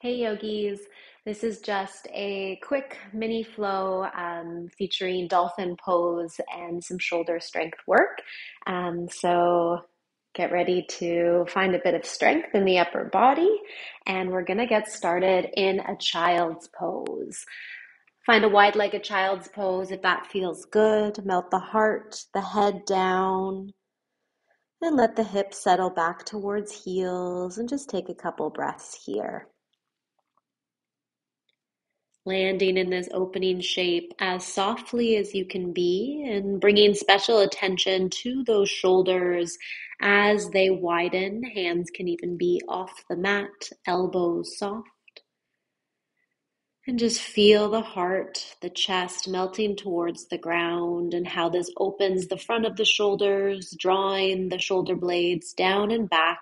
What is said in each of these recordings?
Hey yogis, this is just a quick mini flow featuring dolphin pose and some shoulder strength work. So get ready to find a bit of strength in the upper body, and we're gonna get started in a child's pose. Find a wide-legged child's pose if that feels good. Melt the heart, the head down, and let the hips settle back towards heels, and just take a couple breaths here. Landing in this opening shape as softly as you can be and bringing special attention to those shoulders as they widen. Hands can even be off the mat, elbows soft. And just feel the heart, the chest melting towards the ground and how this opens the front of the shoulders, drawing the shoulder blades down and back.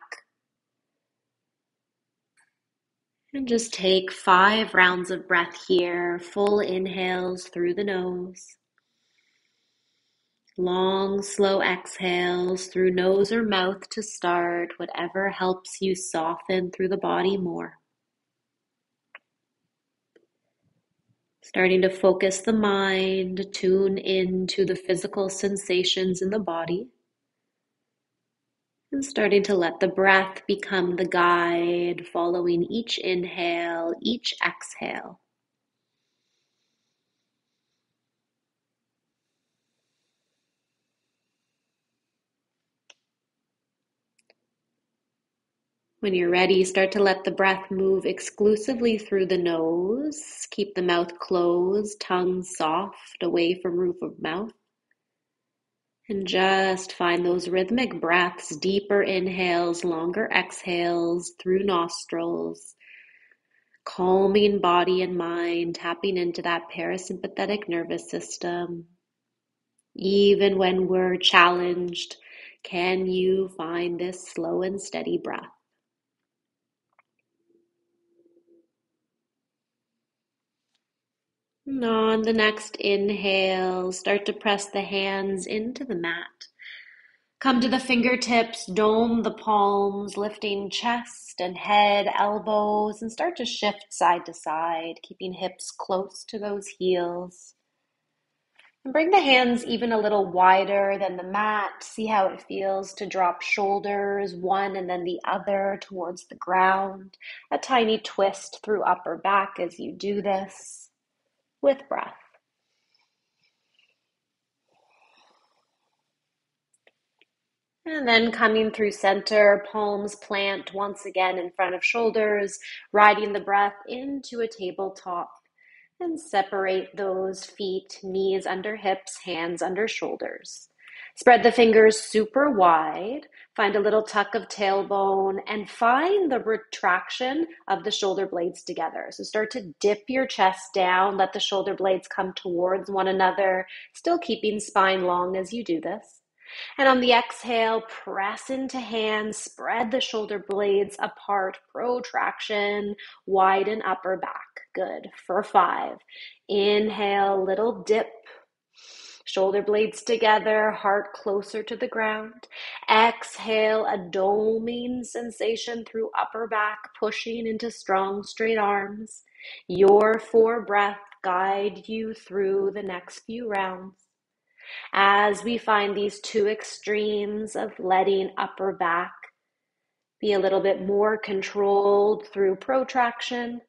And just take 5 rounds of breath here, full inhales through the nose. Long, slow exhales through nose or mouth to start, whatever helps you soften through the body more. Starting to focus the mind, tune into the physical sensations in the body. And starting to let the breath become the guide, following each inhale, each exhale. When you're ready, start to let the breath move exclusively through the nose. Keep the mouth closed, tongue soft, away from roof of mouth. And just find those rhythmic breaths, deeper inhales, longer exhales through nostrils, calming body and mind, tapping into that parasympathetic nervous system. Even when we're challenged, can you find this slow and steady breath? And on the next inhale, start to press the hands into the mat. Come to the fingertips, dome the palms, lifting chest and head, elbows, and start to shift side to side, keeping hips close to those heels. And bring the hands even a little wider than the mat. See how it feels to drop shoulders, one and then the other towards the ground. A tiny twist through upper back as you do this with breath. And then coming through center, palms plant once again in front of shoulders, riding the breath into a tabletop. And separate those feet, knees under hips, hands under shoulders. Spread the fingers super wide. Find a little tuck of tailbone and find the retraction of the shoulder blades together. So start to dip your chest down. Let the shoulder blades come towards one another, still keeping spine long as you do this. And on the exhale, press into hands, spread the shoulder blades apart, protraction, widen upper back. Good. For 5. Inhale, little dip. Shoulder blades together, heart closer to the ground. Exhale, a doming sensation through upper back, pushing into strong, straight arms. Your 4 breath guide you through the next few rounds. As we find these 2 extremes of letting upper back be a little bit more controlled through protraction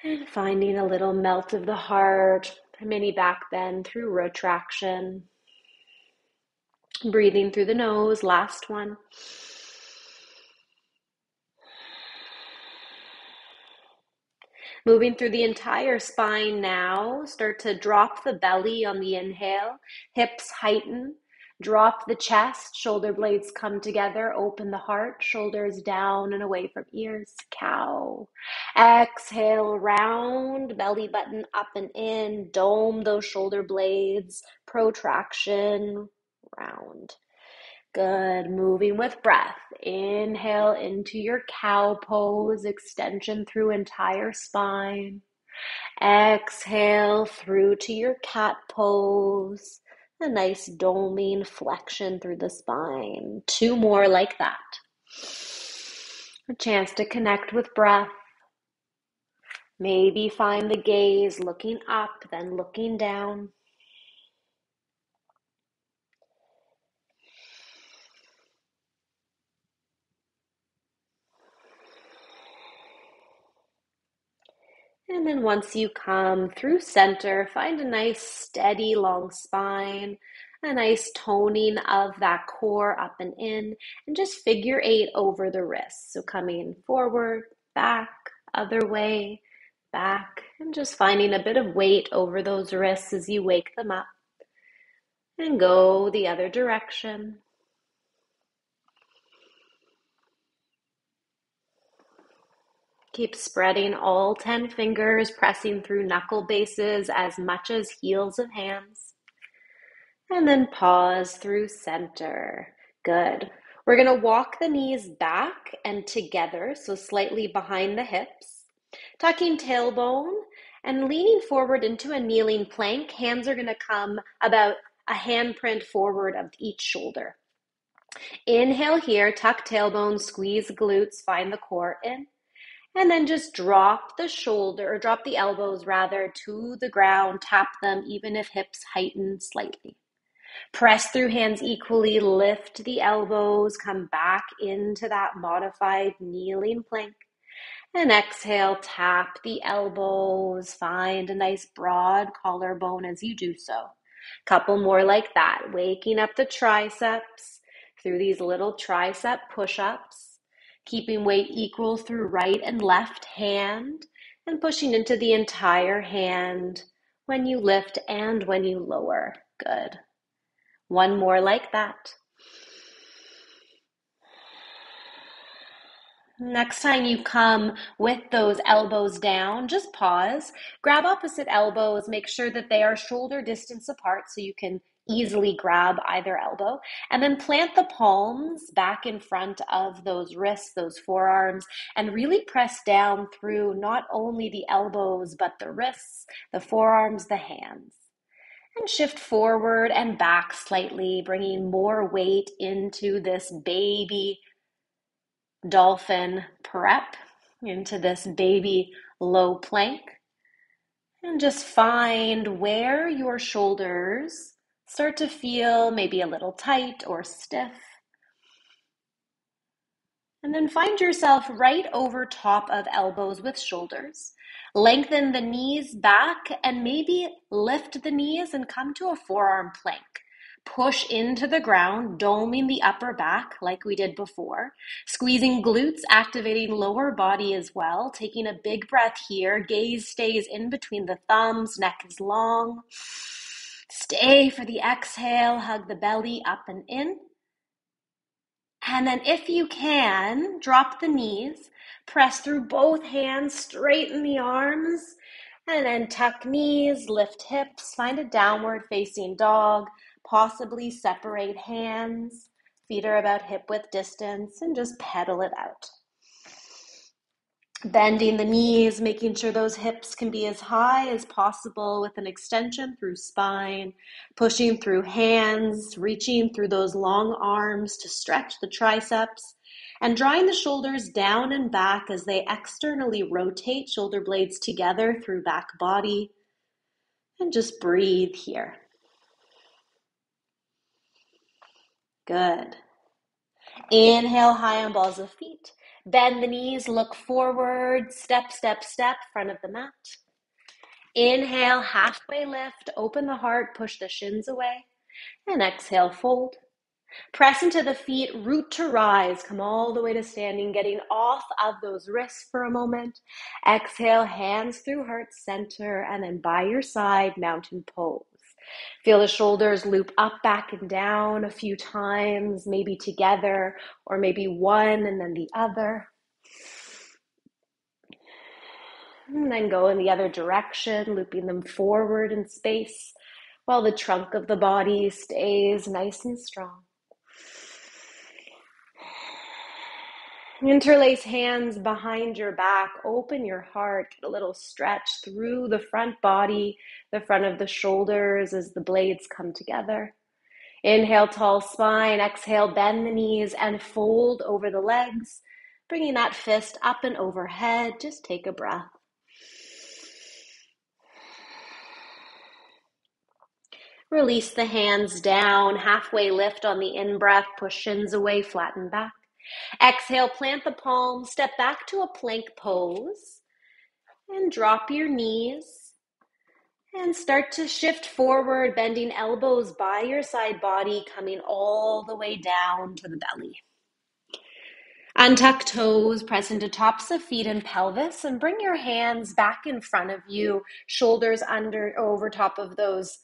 and finding a little melt of the heart, a mini back bend through retraction. Breathing through the nose, last one. Moving through the entire spine now, start to drop the belly on the inhale, hips heighten, drop the chest, shoulder blades come together, open the heart, shoulders down and away from ears, cow. Exhale, round, belly button up and in, dome those shoulder blades, protraction, round. Good. Moving with breath. Inhale into your cow pose, extension through entire spine. Exhale through to your cat pose. A nice doming flexion through the spine. 2 more like that. A chance to connect with breath. Maybe find the gaze looking up, then looking down. And then once you come through center, find a nice steady long spine, a nice toning of that core up and in, and just figure eight over the wrists. So coming forward, back, other way, back, and just finding a bit of weight over those wrists as you wake them up. And go the other direction. Keep spreading all 10 fingers, pressing through knuckle bases as much as heels of hands. And then pause through center. Good. We're going to walk the knees back and together, so slightly behind the hips. Tucking tailbone and leaning forward into a kneeling plank. Hands are going to come about a handprint forward of each shoulder. Inhale here, tuck tailbone, squeeze glutes, find the core in. And then just drop the elbows rather, to the ground. Tap them even if hips heighten slightly. Press through hands equally, lift the elbows, come back into that modified kneeling plank. And exhale, tap the elbows, find a nice broad collarbone as you do so. Couple more like that, waking up the triceps through these little tricep push-ups. Keeping weight equal through right and left hand and pushing into the entire hand when you lift and when you lower. Good. One more like that. Next time you come with those elbows down, just pause, grab opposite elbows, make sure that they are shoulder distance apart so you can easily grab either elbow, and then plant the palms back in front of those wrists, those forearms, and really press down through not only the elbows, but the wrists, the forearms, the hands. And shift forward and back slightly, bringing more weight into this baby dolphin prep, into this baby low plank. And just find where your shoulders start to feel maybe a little tight or stiff. And then find yourself right over top of elbows with shoulders. Lengthen the knees back and maybe lift the knees and come to a forearm plank. Push into the ground, doming the upper back like we did before. Squeezing glutes, activating lower body as well. Taking a big breath here. Gaze stays in between the thumbs, neck is long. Stay for the exhale, hug the belly up and in. And then if you can, drop the knees, press through both hands, straighten the arms, and then tuck knees, lift hips, find a downward facing dog, possibly separate hands, feet are about hip width distance, and just pedal it out. Bending the knees, making sure those hips can be as high as possible with an extension through spine, pushing through hands, reaching through those long arms to stretch the triceps, and drawing the shoulders down and back as they externally rotate, shoulder blades together through back body, and just breathe here. Good. Inhale, high on balls of feet. Bend the knees, look forward, step, step, step, front of the mat. Inhale, halfway lift, open the heart, push the shins away. And exhale, fold. Press into the feet, root to rise, come all the way to standing, getting off of those wrists for a moment. Exhale, hands through heart center, and then by your side, mountain pose. Feel the shoulders loop up, back, and down a few times, maybe together, or maybe one and then the other. And then go in the other direction, looping them forward in space, while the trunk of the body stays nice and strong. Interlace hands behind your back, open your heart, get a little stretch through the front body, the front of the shoulders as the blades come together. Inhale, tall spine, exhale, bend the knees and fold over the legs. Bringing that fist up and overhead, just take a breath. Release the hands down, halfway lift on the in-breath, push shins away, flatten back. Exhale, plant the palms, step back to a plank pose, and drop your knees. And start to shift forward, bending elbows by your side body, coming all the way down to the belly. Untuck toes, press into tops of feet and pelvis, and bring your hands back in front of you, shoulders over top of those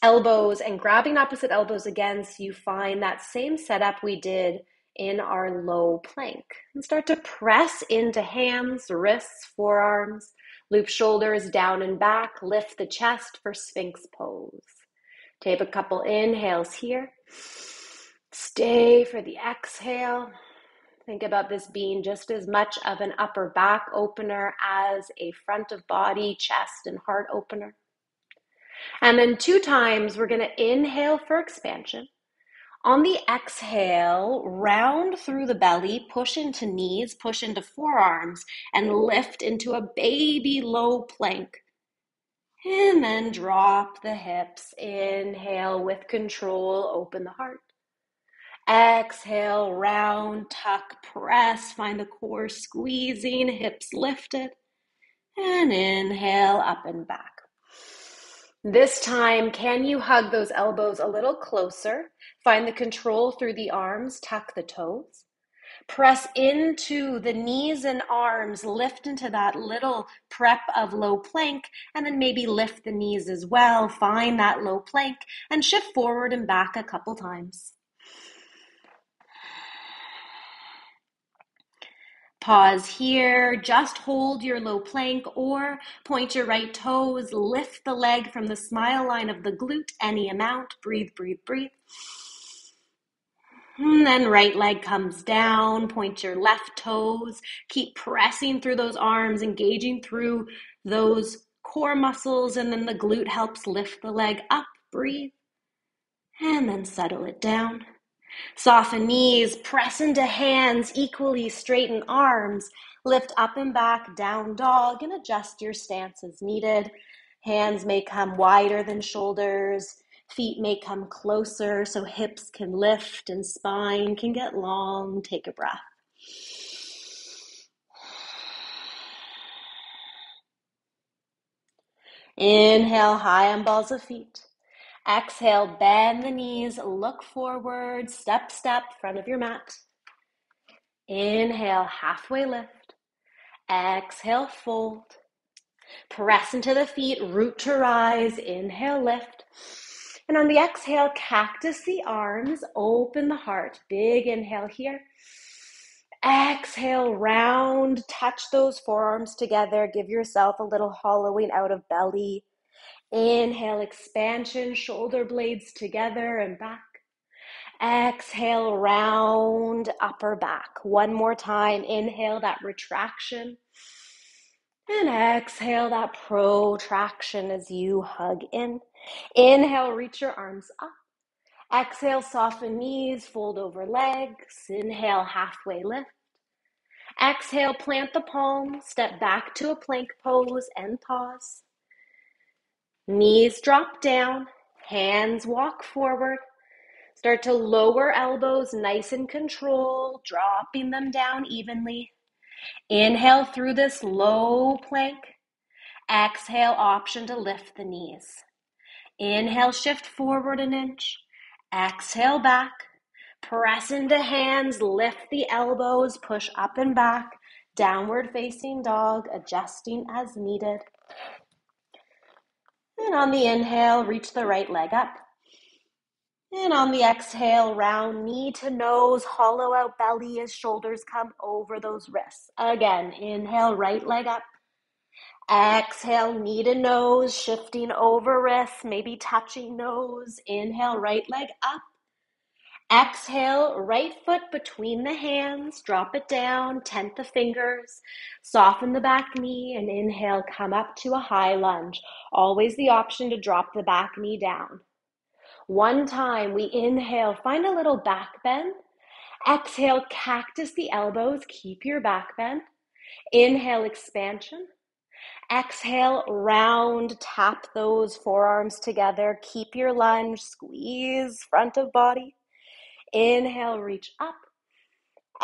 elbows, and grabbing opposite elbows again so you find that same setup we did in our low plank. And start to press into hands, wrists, forearms, loop shoulders down and back, lift the chest for Sphinx pose. Take a couple inhales here. Stay for the exhale. Think about this being just as much of an upper back opener as a front of body, chest, and heart opener. And then 2 times, we're going to inhale for expansion. On the exhale, round through the belly, push into knees, push into forearms, and lift into a baby low plank. And then drop the hips. Inhale with control, open the heart. Exhale, round, tuck, press, find the core squeezing, hips lifted. And inhale, up and back. This time, can you hug those elbows a little closer? Find the control through the arms, tuck the toes. Press into the knees and arms, lift into that little prep of low plank, and then maybe lift the knees as well. Find that low plank and shift forward and back a couple times. Pause here, just hold your low plank or point your right toes, lift the leg from the smile line of the glute, any amount, breathe, breathe, breathe. And then right leg comes down, point your left toes, keep pressing through those arms, engaging through those core muscles, and then the glute helps lift the leg up, breathe, and then settle it down. Soften knees, press into hands, equally straighten arms, lift up and back, down dog, and adjust your stance as needed. Hands may come wider than shoulders, feet may come closer so hips can lift and spine can get long. Take a breath. Inhale, high on balls of feet. Exhale, bend the knees, look forward, step, front of your mat. Inhale, halfway lift. Exhale, fold. Press into the feet, root to rise. Inhale, lift. And on the exhale, cactus the arms, open the heart. Big inhale here. Exhale, round, touch those forearms together. Give yourself a little hollowing out of belly. Inhale, expansion, shoulder blades together and back. Exhale, round, upper back. One more time. Inhale, that retraction. And exhale, that protraction as you hug in. Inhale, reach your arms up. Exhale, soften knees, fold over legs. Inhale, halfway lift. Exhale, plant the palms, step back to a plank pose and pause. Knees drop down, hands walk forward. Start to lower elbows, nice and controlled, dropping them down evenly. Inhale through this low plank. Exhale, option to lift the knees. Inhale, shift forward an inch. Exhale, back. Press into hands, lift the elbows, push up and back. Downward facing dog, adjusting as needed. And on the inhale, reach the right leg up. And on the exhale, round knee to nose, hollow out belly as shoulders come over those wrists. Again, inhale, right leg up. Exhale, knee to nose, shifting over wrists, maybe touching nose. Inhale, right leg up. Exhale, right foot between the hands, drop it down, tent the fingers, soften the back knee, and inhale, come up to a high lunge. Always the option to drop the back knee down. One time we inhale, find a little back bend. Exhale, cactus the elbows. Keep your back bend. Inhale, expansion. Exhale, round, tap those forearms together. Keep your lunge, squeeze front of body. Inhale, reach up.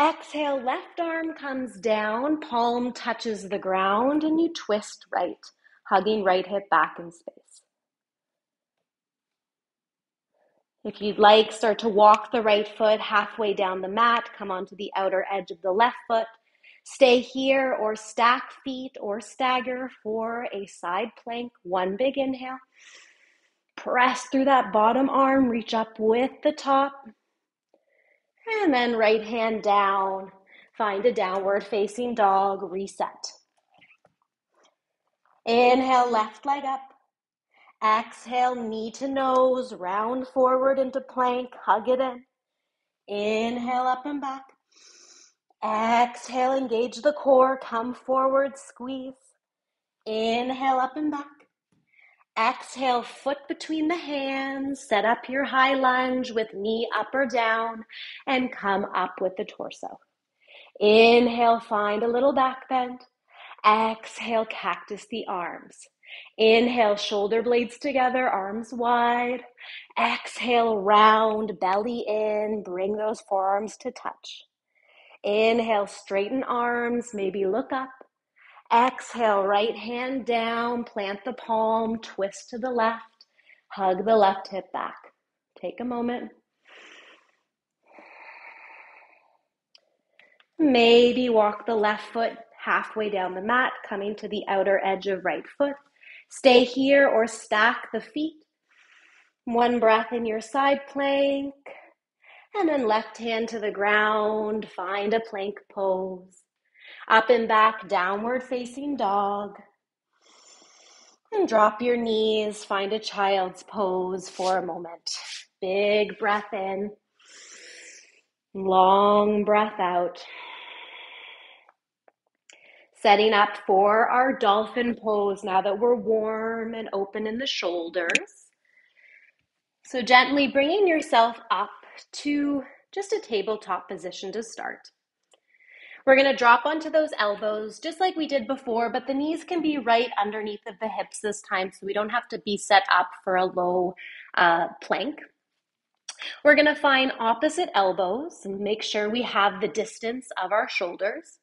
Exhale, left arm comes down, palm touches the ground, and you twist right, hugging right hip back in space. If you'd like, start to walk the right foot halfway down the mat, come onto the outer edge of the left foot. Stay here or stack feet or stagger for a side plank. One big inhale. Press through that bottom arm, reach up with the top. And then right hand down. Find a downward facing dog, reset. Inhale, left leg up. Exhale, knee to nose, round forward into plank, hug it in. Inhale, up and back. Exhale, engage the core, come forward, squeeze. Inhale, up and back. Exhale, foot between the hands, set up your high lunge with knee up or down, and come up with the torso. Inhale, find a little back bend. Exhale, cactus the arms. Inhale, shoulder blades together, arms wide. Exhale, round, belly in, bring those forearms to touch. Inhale, straighten arms, maybe look up. Exhale, right hand down, plant the palm, twist to the left, hug the left hip back. Take a moment. Maybe walk the left foot halfway down the mat, coming to the outer edge of right foot. Stay here or stack the feet. One breath in your side plank, and then left hand to the ground, find a plank pose. Up and back, downward facing dog. And drop your knees, find a child's pose for a moment. Big breath in, long breath out. Setting up for our dolphin pose now that we're warm and open in the shoulders. So gently bringing yourself up to just a tabletop position to start. We're going to drop onto those elbows just like we did before, but the knees can be right underneath of the hips this time so we don't have to be set up for a low plank. We're going to find opposite elbows and make sure we have the distance of our shoulders.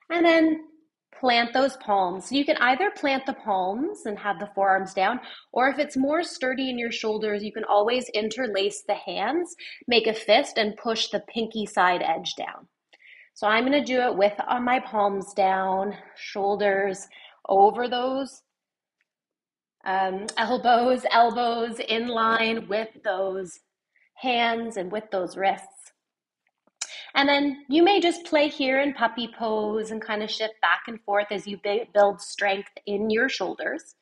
And then plant those palms. You can either plant the palms and have the forearms down, or if it's more sturdy in your shoulders, you can always interlace the hands, make a fist, and push the pinky side edge down. So I'm going to do it with my palms down, shoulders over those elbows in line with those hands and with those wrists. And then you may just play here in puppy pose and kind of shift back and forth as you build strength in your shoulders.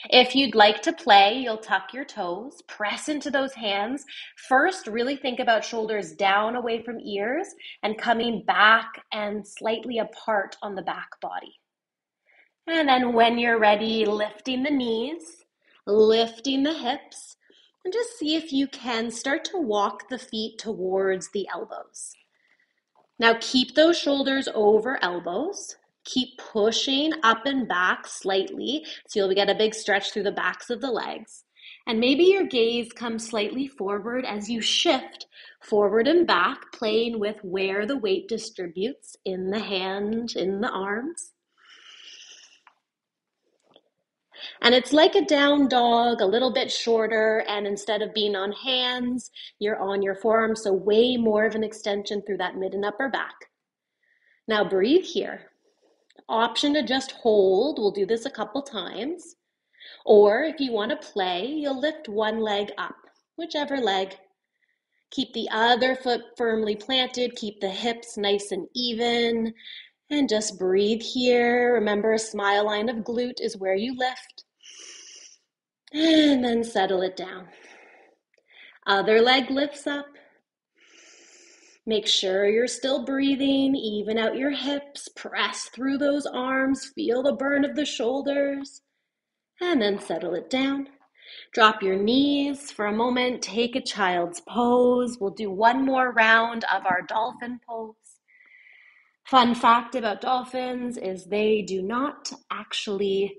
If you'd like to play, you'll tuck your toes, press into those hands. First, really think about shoulders down away from ears and coming back and slightly apart on the back body. And then when you're ready, lifting the knees, lifting the hips, and just see if you can start to walk the feet towards the elbows. Now keep those shoulders over elbows. Keep pushing up and back slightly so you'll get a big stretch through the backs of the legs. And maybe your gaze comes slightly forward as you shift forward and back, playing with where the weight distributes in the hand, in the arms. And it's like a down dog, a little bit shorter, and instead of being on hands, you're on your forearms, so way more of an extension through that mid and upper back. Now breathe here. Option to just hold, we'll do this a couple times. Or if you want to play, you'll lift one leg up, whichever leg. Keep the other foot firmly planted, keep the hips nice and even, and just breathe here. Remember, a smile line of glute is where you lift. And then settle it down. Other leg lifts up. Make sure you're still breathing. Even out your hips. Press through those arms. Feel the burn of the shoulders. And then settle it down. Drop your knees for a moment, take a child's pose. We'll do one more round of our dolphin pose. Fun fact about dolphins is they do not actually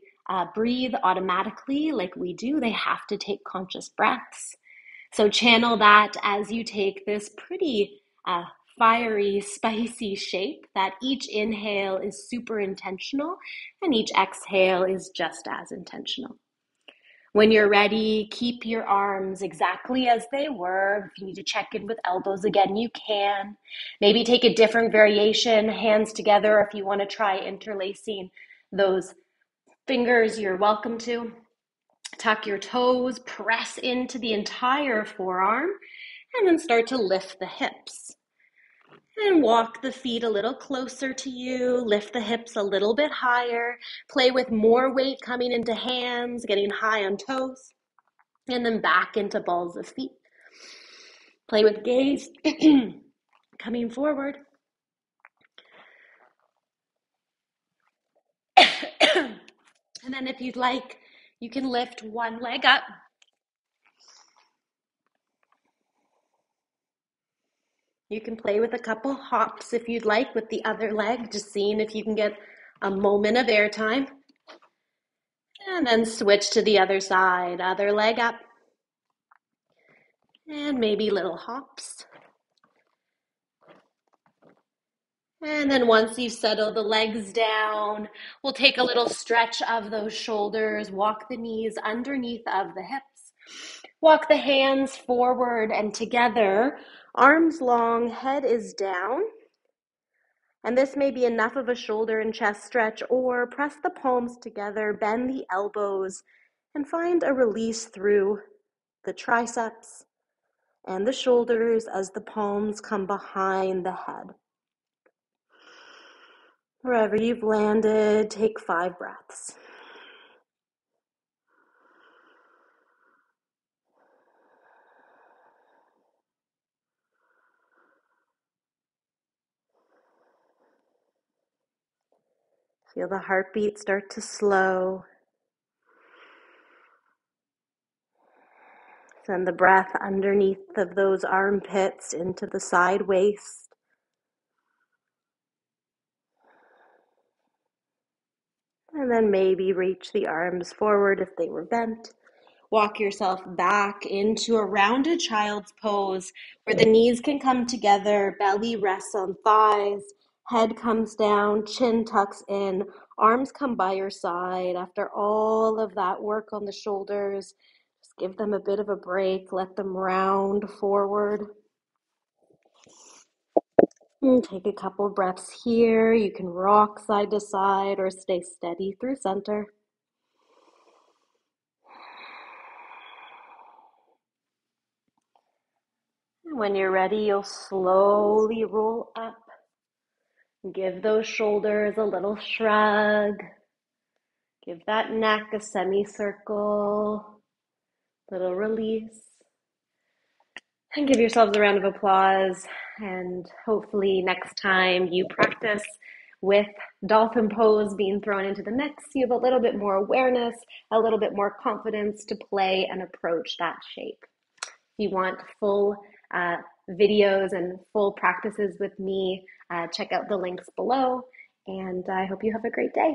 breathe automatically like we do. They have to take conscious breaths. So channel that as you take this pretty fiery, spicy shape, that each inhale is super intentional and each exhale is just as intentional. When you're ready, keep your arms exactly as they were. If you need to check in with elbows again, you can. Maybe take a different variation, hands together. If you want to try interlacing those fingers, you're welcome to. Tuck your toes, press into the entire forearm, and then start to lift the hips. And walk the feet a little closer to you, lift the hips a little bit higher, play with more weight coming into hands, getting high on toes, and then back into balls of feet. Play with gaze, coming forward. And then if you'd like, you can lift one leg up. You can play with a couple hops if you'd like with the other leg, just seeing if you can get a moment of airtime. And then switch to the other side, other leg up. And maybe little hops. And then once you've settled the legs down, we'll take a little stretch of those shoulders, walk the knees underneath of the hips. Walk the hands forward and together, arms long, head is down. And this may be enough of a shoulder and chest stretch, or press the palms together, bend the elbows, and find a release through the triceps and the shoulders as the palms come behind the head. Wherever you've landed, take 5 breaths. Feel the heartbeat start to slow. Send the breath underneath of those armpits into the side waist. And then maybe reach the arms forward if they were bent. Walk yourself back into a rounded child's pose where the knees can come together, belly rests on thighs, head comes down, chin tucks in, arms come by your side. After all of that work on the shoulders, just give them a bit of a break, let them round forward. And take a couple breaths here. You can rock side to side or stay steady through center. When you're ready, you'll slowly roll up. Give those shoulders a little shrug. Give that neck a semicircle, little release. And give yourselves a round of applause. And hopefully next time you practice with dolphin pose being thrown into the mix, you have a little bit more awareness, a little bit more confidence to play and approach that shape. If you want full videos and full practices with me, check out the links below. And I hope you have a great day.